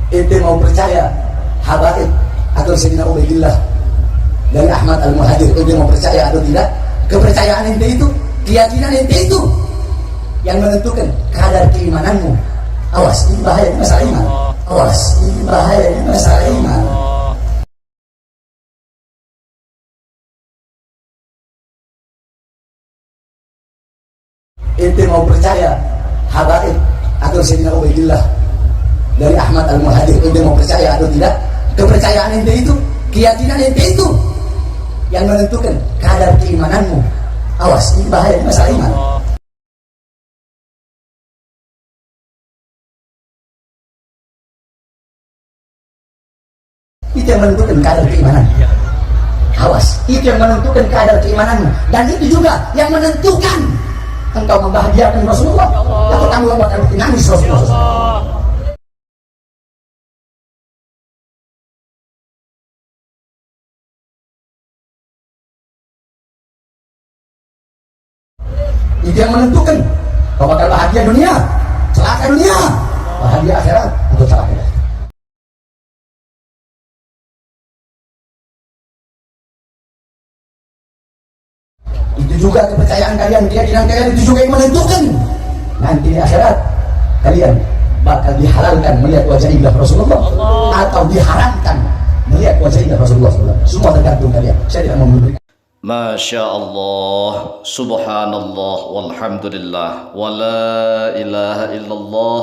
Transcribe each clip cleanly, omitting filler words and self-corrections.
Ente mau percaya habaib atau Sayyidina Ubaidillah dari Ahmad Al-Muhajir, ente mau percaya atau tidak? Kepercayaan ente itu, keyakinan ente itu yang menentukan kadar keimananmu. Awas, ini bahaya, ini masalah iman. Awas, ini bahaya, ini masalah iman. Ente mau percaya habaib atau Sayyidina Ubaidillah dari Ahmad Al-Muhajir, ente mau percaya atau tidak? Kepercayaan ente itu, keyakinan ente itu yang menentukan kadar keimananmu. Awas, ini bahaya, ini masalah iman. Itu yang menentukan kadar keimanan. Awas, itu yang menentukan kadar keimananmu. Dan itu juga yang menentukan engkau membahagiakan Rasulullah atau kamu akan menangis Rasulullah. Itu yang menentukan kau bakal bahagia dunia, celaka dunia, bahagia akhirat atau celaka akhirat. Itu juga kepercayaan kalian, keyakinan kalian itu juga yang menentukan nanti di akhirat kalian bakal dihalalkan melihat wajah indah Rasulullah atau diharamkan melihat wajah indah Rasulullah. Semua tergantung kalian. Saya tidak mau memberikan. Masya Allah, subhanallah, walhamdulillah, wa la ilaha illallah,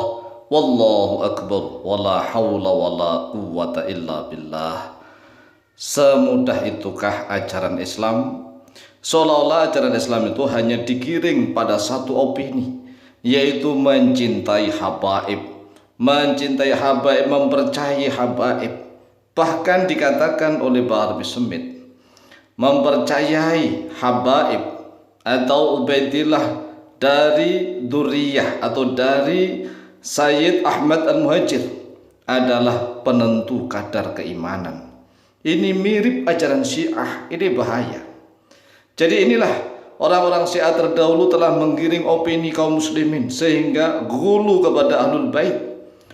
wallahu akbar, wa la hawla wa la quwwata illa billah. Semudah itukah ajaran Islam? Seolah-olah ajaran Islam itu hanya digiring pada satu opini, yaitu mencintai habaib. Mencintai habaib, mempercayai habaib. Bahkan dikatakan oleh Bahar bin Smith, mempercayai habaib atau Ubaidillah dari Duriyah atau dari Sayyid Ahmad Al-Muhajir adalah penentu kadar keimanan. Ini mirip ajaran Syiah, ini bahaya. Jadi inilah orang-orang Syiah terdahulu telah menggiring opini kaum muslimin sehingga gulu kepada Ahlul Bait,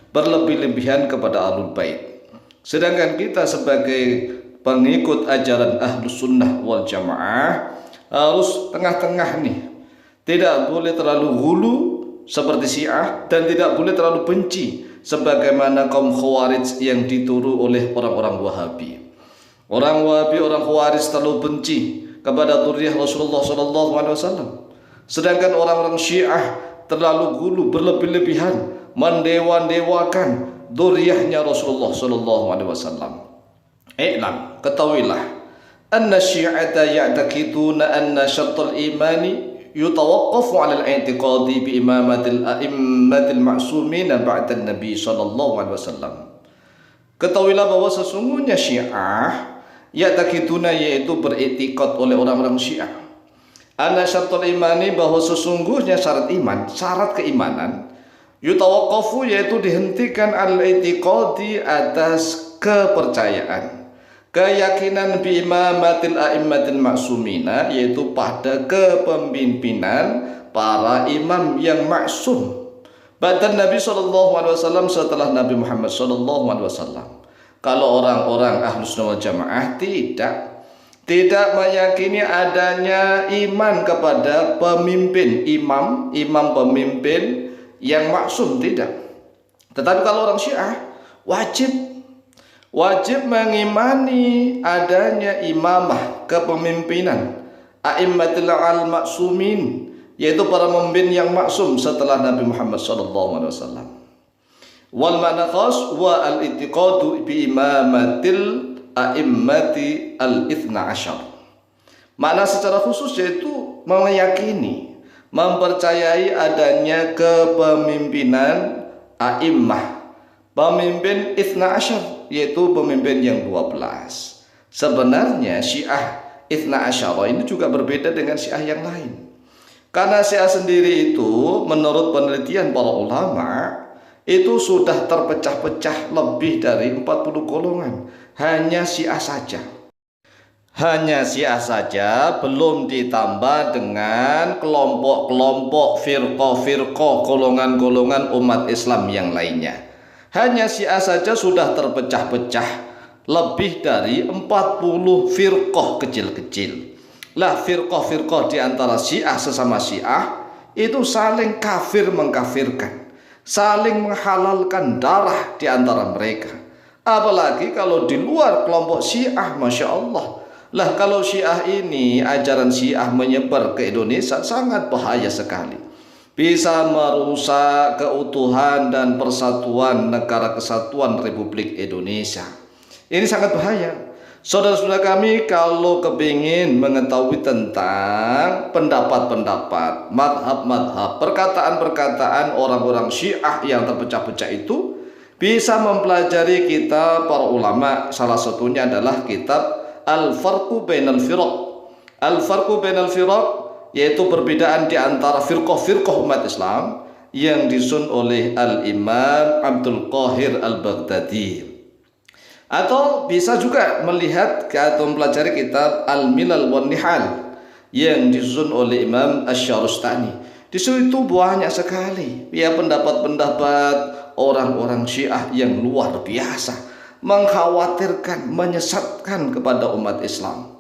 berlebih-lebihan kepada Ahlul Bait. Sedangkan kita sebagai pengikut ajaran Ahlus Sunnah wal Jamaah harus tengah-tengah nih. Tidak boleh terlalu gulu seperti Syiah dan tidak boleh terlalu benci sebagaimana kaum Khawarij yang dituru oleh orang-orang Wahabi. Orang Wahabi, orang Khawarij terlalu benci kepada dzurriyyah Rasulullah SAW. Sedangkan orang-orang Syiah terlalu gulu, berlebih-lebihan, mendewa-dewakan dzurriyyahnya Rasulullah SAW. I'lam, ketahuilah, anna syi'ata ya'taqiduna anna syartul imani yutawaqqafu 'ala al-i'tiqadi bi imamatil a'immatil ma'sumin ba'da Nabi sallallahu alaihi wasallam. Ketahuilah bahwa sesungguhnya Syiah ya'taqiduna, yaitu beriktikad oleh orang-orang Syiah, anna syartul imani, bahwa sesungguhnya syarat iman, syarat keimanan, yutawaqqafu, yaitu dihentikan al-i'tiqadi, atas kepercayaan, keyakinan bi imamatil a'immatil ma'sumina, yaitu pada kepemimpinan para imam yang maksum ba'da Nabi SAW, setelah Nabi Muhammad SAW. Kalau orang-orang Ahlus Sunnah wal Jamaah tidak meyakini adanya iman kepada pemimpin imam pemimpin yang maksum, tidak. Tetapi kalau orang Syiah wajib mengimani adanya imamah, kepemimpinan a'immatul al-maksumin, yaitu para pemimpin yang maksum setelah Nabi Muhammad SAW. Wal ma'na khas wa al-i'tiqadu bi imamatil a'immati al-ithna asyar. Makna secara khusus yaitu meyakini, mempercayai adanya kepemimpinan a'immah, pemimpin ithna asyar, yaitu pemimpin yang 12. Sebenarnya Syiah ithna asyara ini juga berbeda dengan Syiah yang lain. Karena Syiah sendiri itu menurut penelitian para ulama itu sudah terpecah-pecah lebih dari 40 golongan. Hanya Syiah saja, belum ditambah dengan kelompok-kelompok, firqah-firqah, golongan-golongan umat Islam yang lainnya. Hanya Syiah saja sudah terpecah-pecah lebih dari 40 firqah kecil-kecil. Lah firqah-firqah di antara Syiah sesama Syiah itu saling kafir mengkafirkan, saling menghalalkan darah di antara mereka. Apalagi kalau di luar kelompok Syiah, Masya Allah. Lah kalau Syiah ini, ajaran Syiah menyebar ke Indonesia sangat bahaya sekali. Bisa merusak keutuhan dan persatuan Negara Kesatuan Republik Indonesia. Ini sangat bahaya. Saudara-saudara kami, kalau kepingin mengetahui tentang pendapat-pendapat, madhab-madhab, perkataan-perkataan orang-orang Syiah yang terpecah-pecah itu, bisa mempelajari kitab para ulama. Salah satunya adalah kitab Al-Farqu Bainal Firaq. Al-Farqu Bainal Firaq, yaitu perbedaan di antara firqah-firqah umat Islam, yang disusun oleh Al-Imam Abdul Qahir Al-Baghdadi. Atau bisa juga melihat atau mempelajari kitab Al-Milal wan Nihal yang disusun oleh Imam Asy-Syarustani. Di situ banyak sekali ya pendapat-pendapat orang-orang Syiah yang luar biasa, mengkhawatirkan, menyesatkan kepada umat Islam.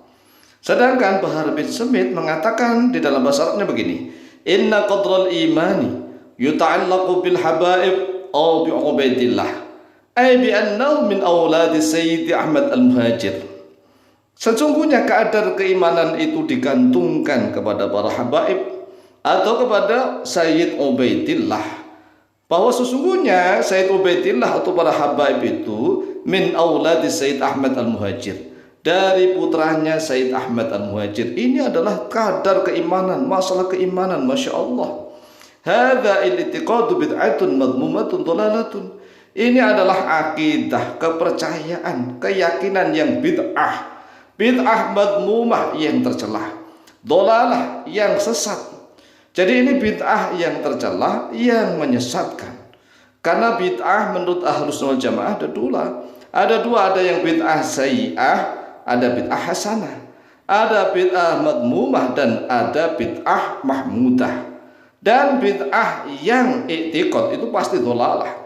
Sedangkan Bahar bin Smith mengatakan di dalam bahasa Arabnya begini, inna qadral imani yuta'allaqu bil habaib aw bi ubaidillah ay bi annahu min auladi Sayyid Ahmad al-Muhajir. Sesungguhnya kadar keimanan itu digantungkan kepada para habaib atau kepada Sayyid Ubaidillah, bahwa sesungguhnya Sayyid Ubaidillah atau para habaib itu min auladi Sayyid Ahmad al-Muhajir, dari putranya Sayyid Ahmad al-Muhajir. Ini adalah kadar keimanan, masalah keimanan, Masya Allah. Hadza il-i'tiqadu bid'atun madmumatun dhalalatun. Ini adalah akidah, kepercayaan, keyakinan yang bid'ah, bid'ah madmumah yang tercelah, dhalalah yang sesat. Jadi ini bid'ah yang tercelah, yang menyesatkan. Karena bid'ah menurut Ahlus Sunnah wal Jamaah ada dua, ada yang bid'ah sayyi'ah, ada bid'ah hasanah, ada bid'ah madmumah, dan ada bid'ah mahmudah. Dan bid'ah yang i'tiqad itu pasti dhalalah.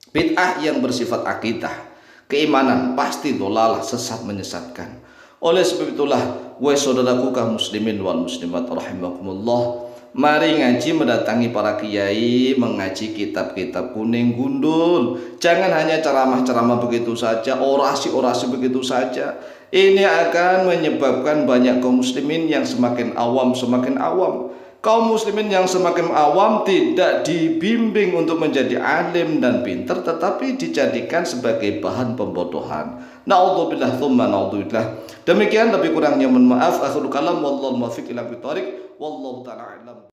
Bid'ah yang bersifat akidah, keimanan, pasti dhalalah, sesat, menyesatkan. Oleh sebab itulah, wahai saudaraku kaum muslimin wal muslimat rahimakumullah, mari ngaji, mendatangi para kiai, mengaji kitab-kitab kuning gundul. Jangan hanya ceramah-ceramah begitu saja, orasi-orasi begitu saja. Ini akan menyebabkan banyak kaum muslimin yang semakin awam. Kaum muslimin yang semakin awam tidak dibimbing untuk menjadi alim dan pintar, tetapi dijadikan sebagai bahan pembodohan. Na'udzubillah tsumma na'udzubillah. Demikian, lebih kurangnya mohon maaf. Akhirul kalam, wallahu muwaffiq ila aqwamit thoriq, wallahu ta'ala a'lam.